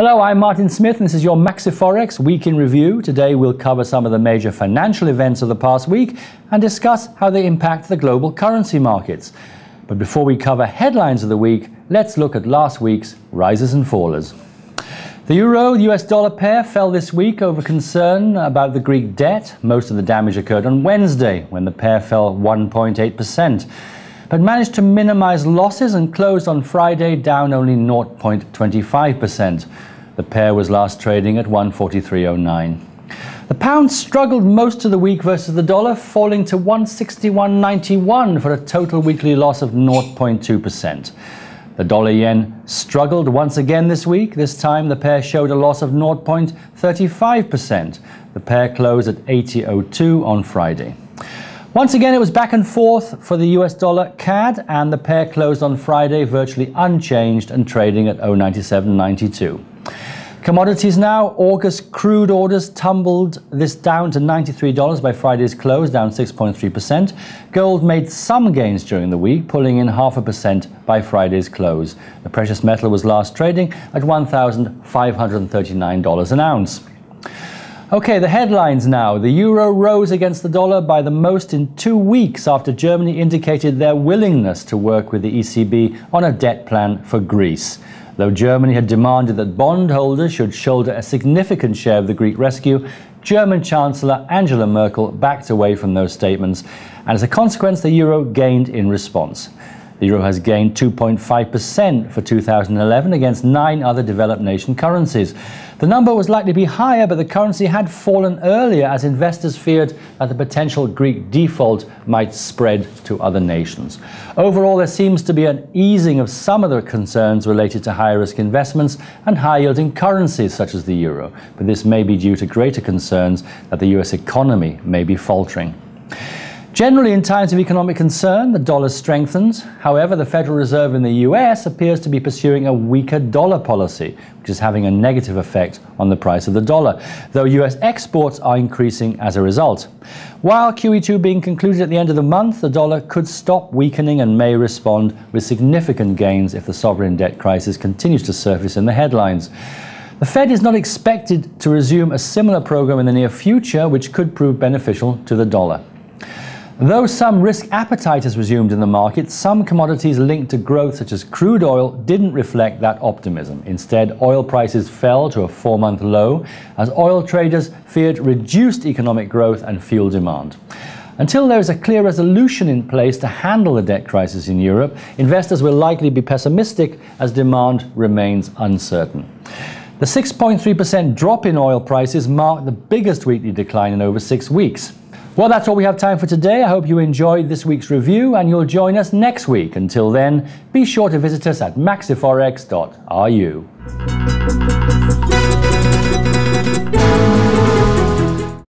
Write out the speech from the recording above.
Hello, I'm Martin Smith and this is your Maxiforex Week in Review. Today we'll cover some of the major financial events of the past week and discuss how they impact the global currency markets. But before we cover headlines of the week, let's look at last week's rises and fallers. The euro-US dollar pair fell this week over concern about the Greek debt. Most of the damage occurred on Wednesday when the pair fell 1.8%. But managed to minimize losses and closed on Friday down only 0.25%. The pair was last trading at 143.09. The pound struggled most of the week versus the dollar, falling to 161.91 for a total weekly loss of 0.2%. The dollar-yen struggled once again this week. This time the pair showed a loss of 0.35%. The pair closed at 80.02 on Friday. Once again, it was back and forth for the US dollar CAD, and the pair closed on Friday virtually unchanged and trading at 0.9792. Commodities now. August crude orders tumbled this down to $93 by Friday's close, down 6.3%. Gold made some gains during the week, pulling in 0.5% by Friday's close. The precious metal was last trading at $1,539 an ounce. Okay, the headlines now. The euro rose against the dollar by the most in 2 weeks after Germany indicated their willingness to work with the ECB on a debt plan for Greece. Though Germany had demanded that bondholders should shoulder a significant share of the Greek rescue, German Chancellor Angela Merkel backed away from those statements, and as a consequence, the euro gained in response. The euro has gained 2.5% for 2011 against 9 other developed nation currencies. The number was likely to be higher, but the currency had fallen earlier as investors feared that the potential Greek default might spread to other nations. Overall, there seems to be an easing of some of the concerns related to high-risk investments and high-yielding currencies such as the euro, but this may be due to greater concerns that the US economy may be faltering. Generally, in times of economic concern, the dollar strengthens. However, the Federal Reserve in the US appears to be pursuing a weaker dollar policy, which is having a negative effect on the price of the dollar, though US exports are increasing as a result. While QE2 being concluded at the end of the month, the dollar could stop weakening and may respond with significant gains if the sovereign debt crisis continues to surface in the headlines. The Fed is not expected to resume a similar program in the near future, which could prove beneficial to the dollar. Though some risk appetite has resumed in the market, some commodities linked to growth, such as crude oil, didn't reflect that optimism. Instead, oil prices fell to a 4-month low as oil traders feared reduced economic growth and fuel demand. Until there is a clear resolution in place to handle the debt crisis in Europe, investors will likely be pessimistic as demand remains uncertain. The 6.3% drop in oil prices marked the biggest weekly decline in over 6 weeks. Well, that's all we have time for today. I hope you enjoyed this week's review and you'll join us next week. Until then, be sure to visit us at MaxiForex.ru.